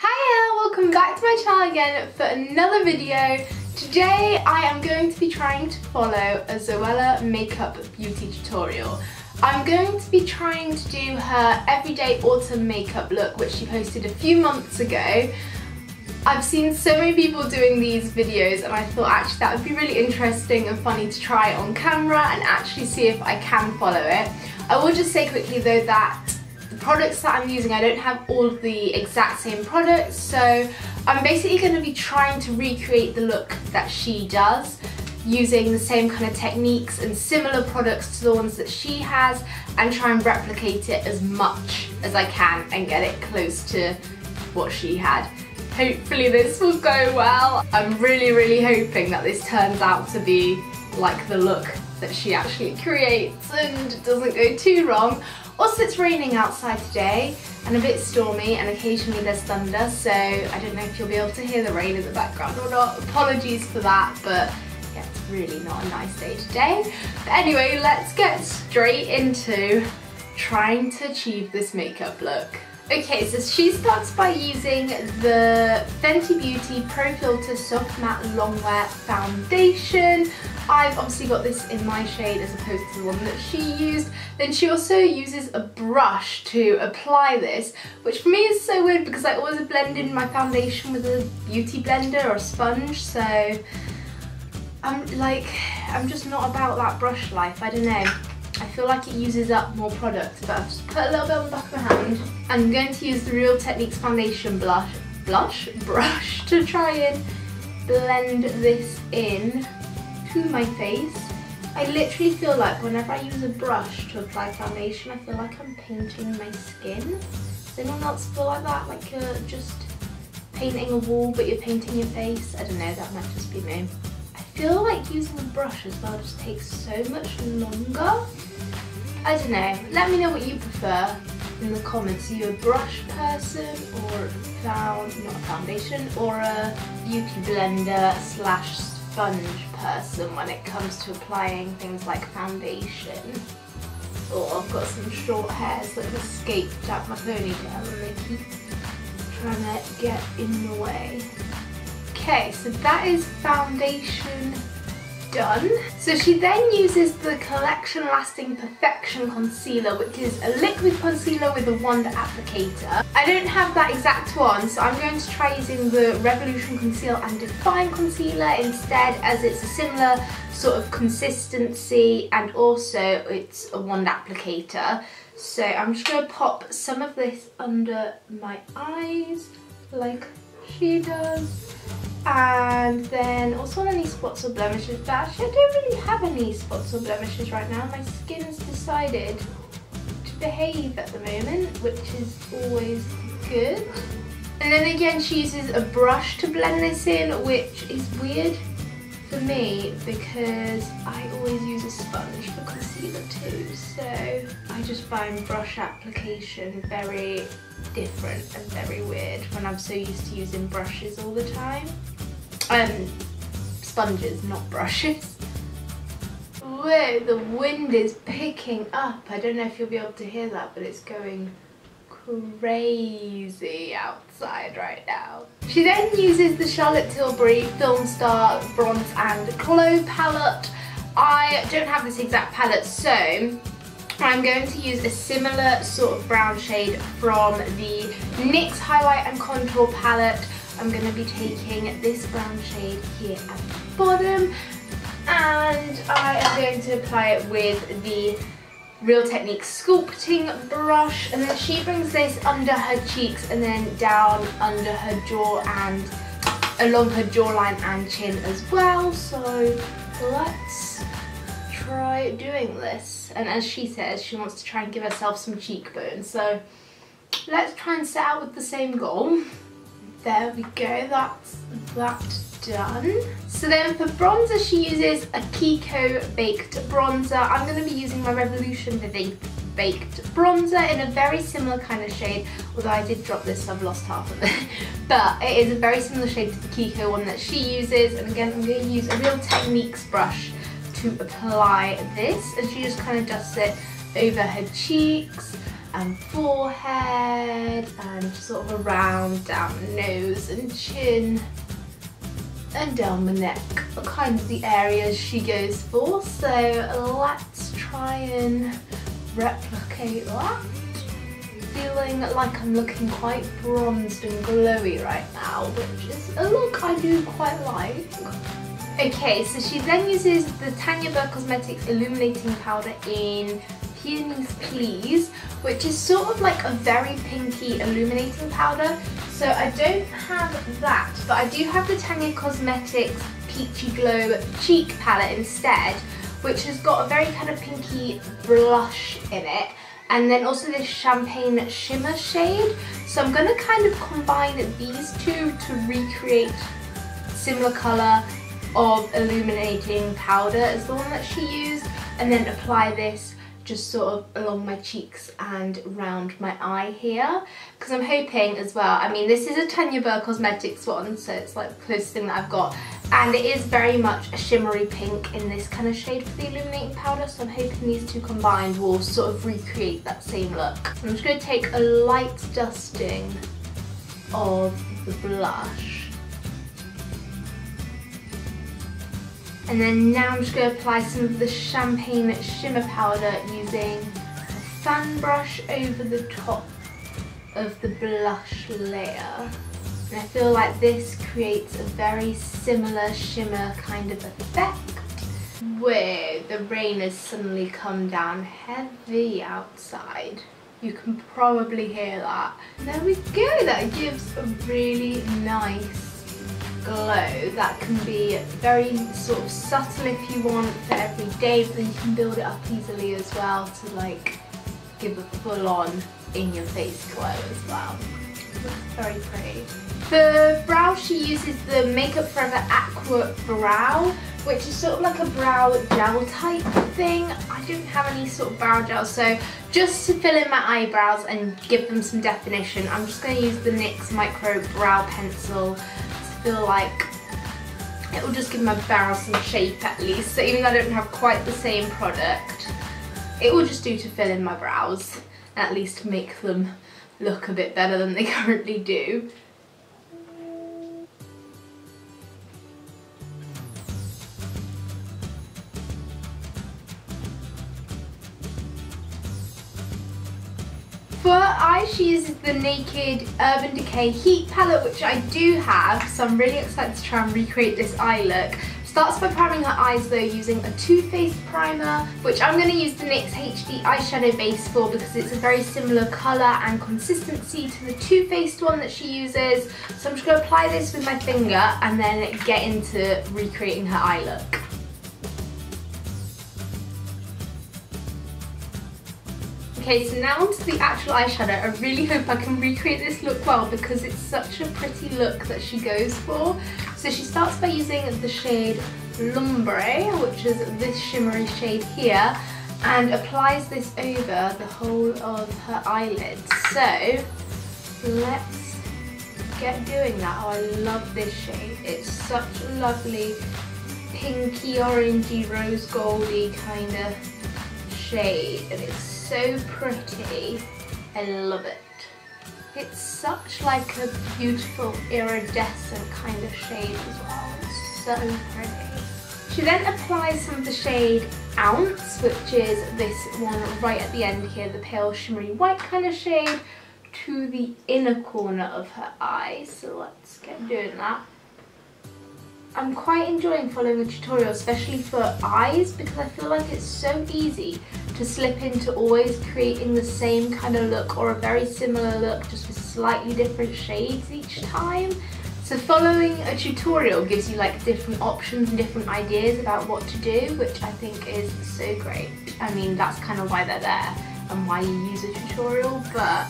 Hiya! Welcome back to my channel again for another video. Today I am going to be trying to follow a Zoella makeup beauty tutorial. I'm going to be trying to do her everyday autumn makeup look, which she posted a few months ago. I've seen so many people doing these videos and I thought actually that would be really interesting and funny to try on camera and actually see if I can follow it. I will just say quickly though that the products that I'm using, I don't have all of the exact same products, so I'm basically going to be trying to recreate the look that she does using the same kind of techniques and similar products to the ones that she has, and try and replicate it as much as I can and get it close to what she had. Hopefully this will go well. I'm really hoping that this turns out to be like the look that she actually creates and it doesn't go too wrong. Also, it's raining outside today and a bit stormy, and occasionally there's thunder, so I don't know if you'll be able to hear the rain in the background or not. Apologies for that, but yeah, it's really not a nice day today. But anyway, let's get straight into trying to achieve this makeup look. Okay, so she starts by using the Fenty Beauty Pro Filter Soft Matte Longwear Foundation. I've obviously got this in my shade as opposed to the one that she used. Then she also uses a brush to apply this, which for me is so weird because I always blend in my foundation with a beauty blender or a sponge, so I'm just not about that brush life, I don't know. I feel like it uses up more product, but I've just put a little bit on the back of my hand. I'm going to use the Real Techniques foundation brush to try and blend this in to my face. I literally feel like whenever I use a brush to apply foundation, I feel like I'm painting my skin. Does anyone else feel like that? Like you're just painting a wall but you're painting your face? I don't know, that might just be me. I feel like using a brush as well just takes so much longer. I don't know, let me know what you prefer in the comments. Are you a brush person or not a foundation, or a beauty blender / sponge person when it comes to applying things like foundation? Oh, I've got some short hairs that have escaped out my ponytail and they keep trying to get in the way. Okay, so that is foundation done. So she then uses the Collection Lasting Perfection Concealer, which is a liquid concealer with a wand applicator. I don't have that exact one, so I'm going to try using the Revolution Conceal and Define Concealer instead, as it's a similar sort of consistency and also it's a wand applicator. So I'm just going to pop some of this under my eyes like she does. And then also on any spots or blemishes, but actually I don't really have any spots or blemishes right now. My skin's decided to behave at the moment, which is always good. And then again she uses a brush to blend this in, which is weird for me because I always use a sponge for concealer too, so I just find brush application very different and very weird when I'm so used to using brushes all the time. Sponges, not brushes. Whoa, the wind is picking up. I don't know if you'll be able to hear that, but it's going crazy outside right now. She then uses the Charlotte Tilbury Film Star Bronze and Glow palette. I don't have this exact palette, so I'm going to use a similar sort of brown shade from the NYX Highlight and Contour palette. I'm going to be taking this brown shade here at the bottom, and I am going to apply it with the Real Techniques sculpting brush, and then she brings this under her cheeks and then down under her jaw and along her jawline and chin as well. So let's try doing this. And as she says, she wants to try and give herself some cheekbones, so let's try and set out with the same goal. There we go, that's that done. So then for bronzer she uses a Kiko Baked Bronzer. I'm going to be using my Revolution Baked Bronzer in a very similar kind of shade, although I did drop this so I've lost half of it. But it is a very similar shade to the Kiko one that she uses, and again I'm going to use a Real Techniques brush to apply this, and she just kind of dusts it over her cheeks and forehead and sort of around, down the nose and chin, and down the neck are kind of the areas she goes for. So let's try and replicate that. Feeling like I'm looking quite bronzed and glowy right now, which is a look I do quite like. Okay, so she then uses the Tanya Burr Cosmetics Illuminating Powder in Peonies Please, which is sort of like a very pinky illuminating powder. So I don't have that, but I do have the Tanya Cosmetics Peachy Glow Cheek Palette instead, which has got a very kind of pinky blush in it. And then also this Champagne Shimmer shade. So I'm going to kind of combine these two to recreate similar colour of illuminating powder as the one that she used, and then apply this just sort of along my cheeks and round my eye here, because I'm hoping as well, I mean this is a Tanya Burr Cosmetics one, so it's like the closest thing that I've got, and it is very much a shimmery pink in this kind of shade for the illuminating powder, so I'm hoping these two combined will sort of recreate that same look. I'm just going to take a light dusting of the blush. And then now I'm just going to apply some of the Champagne Shimmer Powder using a fan brush over the top of the blush layer. And I feel like this creates a very similar shimmer kind of effect. Whoa, the rain has suddenly come down heavy outside. You can probably hear that. There we go, that gives a really nice glow that can be very sort of subtle if you want for every day, but then you can build it up easily as well to like give a full-on in your face glow as well. It looks very pretty. For brow she uses the Makeup Forever Aqua Brow, which is sort of like a brow gel type thing. I don't have any sort of brow gel, so just to fill in my eyebrows and give them some definition, I'm just going to use the NYX Micro Brow Pencil. Feel like it will just give my brows some shape at least, so even though I don't have quite the same product, it will just do to fill in my brows and at least make them look a bit better than they currently do. For eyes, she uses the Naked Urban Decay Heat Palette, which I do have, so I'm really excited to try and recreate this eye look. Starts by priming her eyes though using a Too Faced primer, which I'm going to use the NYX HD eyeshadow base for because it's a very similar colour and consistency to the Too Faced one that she uses. So I'm just going to apply this with my finger and then get into recreating her eye look. Okay, so now onto the actual eyeshadow. I really hope I can recreate this look well because it's such a pretty look that she goes for. So she starts by using the shade L'Ombre, which is this shimmery shade here, and applies this over the whole of her eyelids. So let's get doing that. Oh, I love this shade. It's such a lovely pinky, orangey, rose goldy kind of shade, and it's so pretty. I love it. It's such like a beautiful iridescent kind of shade as well. It's so pretty. She then applies some of the shade Ounce, which is this one right at the end here, the pale shimmery white kind of shade, to the inner corner of her eye. So let's get doing that. I'm quite enjoying following the tutorial, especially for eyes, because I feel like it's so easy to slip into always creating the same kind of look or a very similar look, just with slightly different shades each time. So following a tutorial gives you like different options and different ideas about what to do, which I think is so great. I mean, that's kind of why they're there and why you use a tutorial, but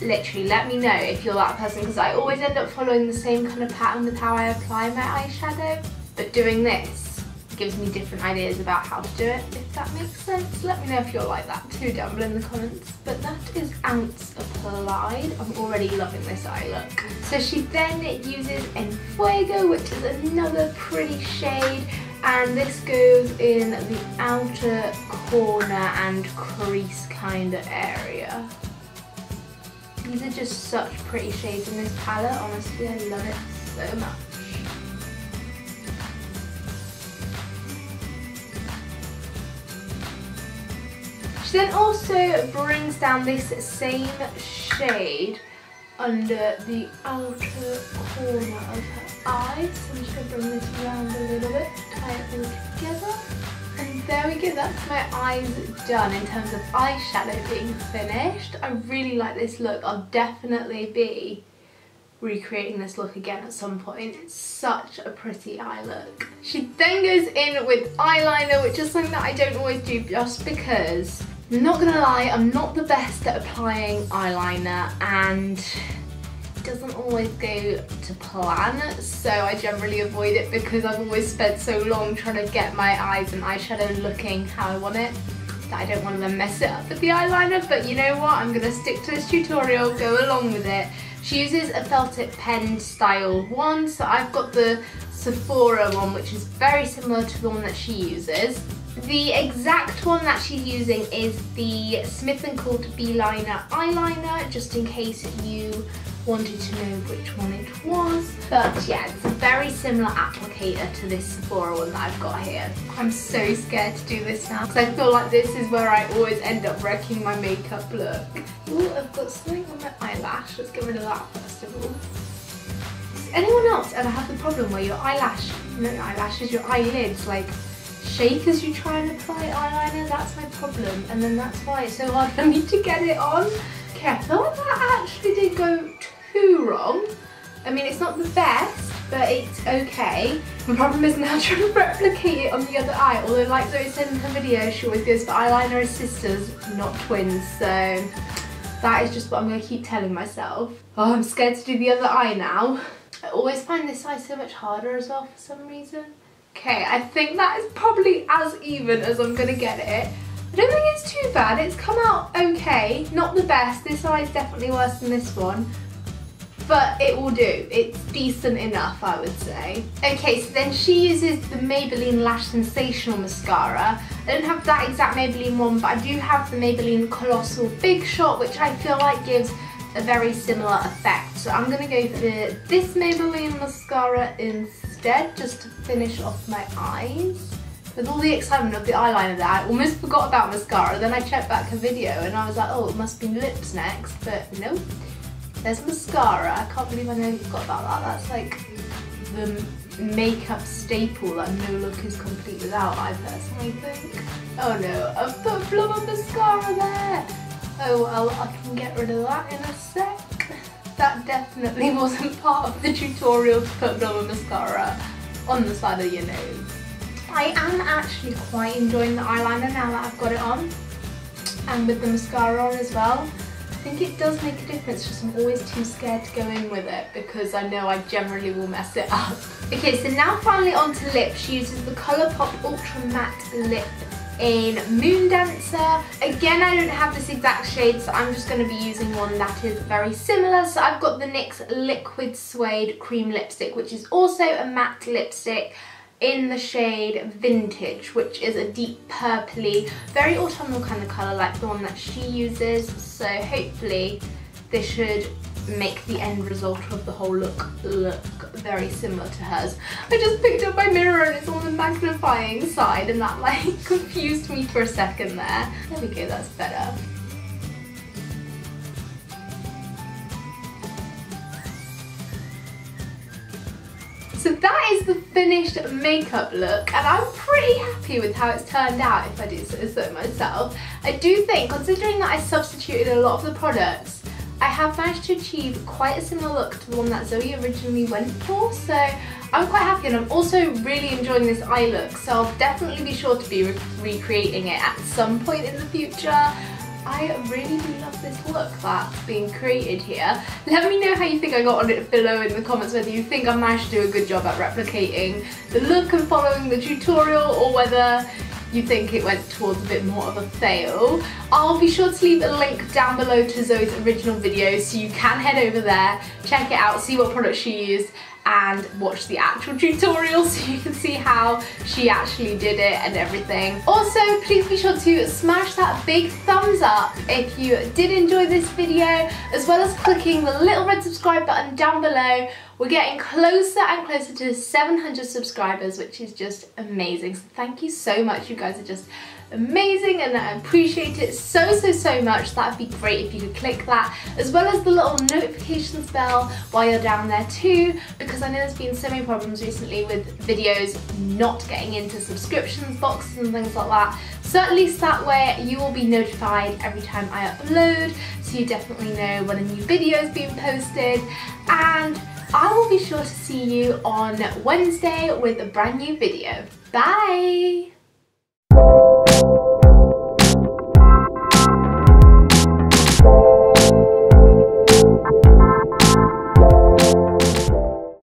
literally let me know if you're that person, because I always end up following the same kind of pattern with how I apply my eyeshadow, but doing this gives me different ideas about how to do it, if that makes sense. Let me know if you're like that too down below in the comments. But that is Ounce applied. I'm already loving this eye look. So she then uses En Fuego, which is another pretty shade, and this goes in the outer corner and crease kind of area. These are just such pretty shades in this palette. Honestly, I love it so much. She then also brings down this same shade under the outer corner of her eye. So I'm just going to bring this around a little bit, tie it all together. And there we go, that's my eyes done in terms of eyeshadow being finished. I really like this look. I'll definitely be recreating this look again at some point. It's such a pretty eye look. She then goes in with eyeliner, which is something that I don't always do just because, I'm not gonna lie, I'm not the best at applying eyeliner and it doesn't always go to plan, so I generally avoid it because I've always spent so long trying to get my eyes and eyeshadow looking how I want it that I don't want to mess it up with the eyeliner. But you know what, I'm gonna stick to this tutorial, go along with it. She uses a felt tip pen style one, so I've got the Sofieee one, which is very similar to the one that she uses. The exact one that she's using is the Smith & Coulter B-Liner eyeliner, just in case you wanted to know which one it was. But yeah, it's a very similar applicator to this Sofieee one that I've got here. I'm so scared to do this now because I feel like this is where I always end up wrecking my makeup look. Ooh, I've got something on my eyelash. Let's get rid of that first of all. Does anyone else ever have the problem where your your eyelids like shake as you try and apply eyeliner? That's my problem, and then that's why it's so hard for me to get it on. Okay, I feel like that actually did go too wrong. I mean, it's not the best, but it's okay. My problem is now trying to replicate it on the other eye, although like Zoe said in her video, she always goes for eyeliner as sisters, not twins, so that is just what I'm going to keep telling myself. Oh, I'm scared to do the other eye now. I always find this eye so much harder as well for some reason. Okay, I think that is probably as even as I'm going to get it. I don't think it's too bad, it's come out okay. Not the best, this eye is definitely worse than this one. But it will do, it's decent enough, I would say. Okay, so then she uses the Maybelline Lash Sensational Mascara. I don't have that exact Maybelline one, but I do have the Maybelline Colossal Big Shot, which I feel like gives a very similar effect. So I'm going to go for this Maybelline mascara instead, just to finish off my eyes. With all the excitement of the eyeliner there, I almost forgot about mascara. Then I checked back her video and I was like, oh, it must be lips next, but nope. There's mascara. I can't believe I nearly forgot about that. That's like the makeup staple that no look is complete without, I personally think. Oh no, I've put blubber mascara there. Oh well, I can get rid of that in a sec. That definitely wasn't part of the tutorial to put blubber mascara on the side of your nose. I am actually quite enjoying the eyeliner now that I've got it on, and with the mascara on as well. I think it does make a difference, just I'm always too scared to go in with it because I know I generally will mess it up. Okay, so now finally onto lips. She uses the Colourpop Ultra Matte Lip in Moon Dancer. Again, I don't have this exact shade, so I'm just going to be using one that is very similar. So I've got the NYX Liquid Suede Cream Lipstick, which is also a matte lipstick in the shade Vintage, which is a deep purpley, very autumnal kind of colour like the one that she uses. So hopefully this should make the end result of the whole look very similar to hers. I just picked up my mirror and it's on the magnifying side and that like confused me for a second there. There we go, that's better. So that is the finished makeup look, and I'm pretty happy with how it's turned out, if I do say so myself. I do think, considering that I substituted a lot of the products, I have managed to achieve quite a similar look to the one that Zoe originally went for, so I'm quite happy, and I'm also really enjoying this eye look, so I'll definitely be sure to be recreating it at some point in the future. I really do love this look that's being created here. Let me know how you think I got on it below in the comments, whether you think I managed to do a good job at replicating the look and following the tutorial, or whether you think it went towards a bit more of a fail. I'll be sure to leave a link down below to Zoe's original video so you can head over there, check it out, see what products she used, and watch the actual tutorial so you can see how she actually did it and everything. Also, please be sure to smash that big thumbs up if you did enjoy this video, as well as clicking the little red subscribe button down below. We're getting closer and closer to 700 subscribers, which is just amazing. So thank you so much. You guys are just amazing and I appreciate it so much. That'd be great if you could click that, as well as the little notifications bell while you're down there too, because I know there's been so many problems recently with videos not getting into subscriptions boxes and things like that. So at least that way you will be notified every time I upload, so you definitely know when a new video is being posted. And I will be sure to see you on Wednesday with a brand new video. Bye!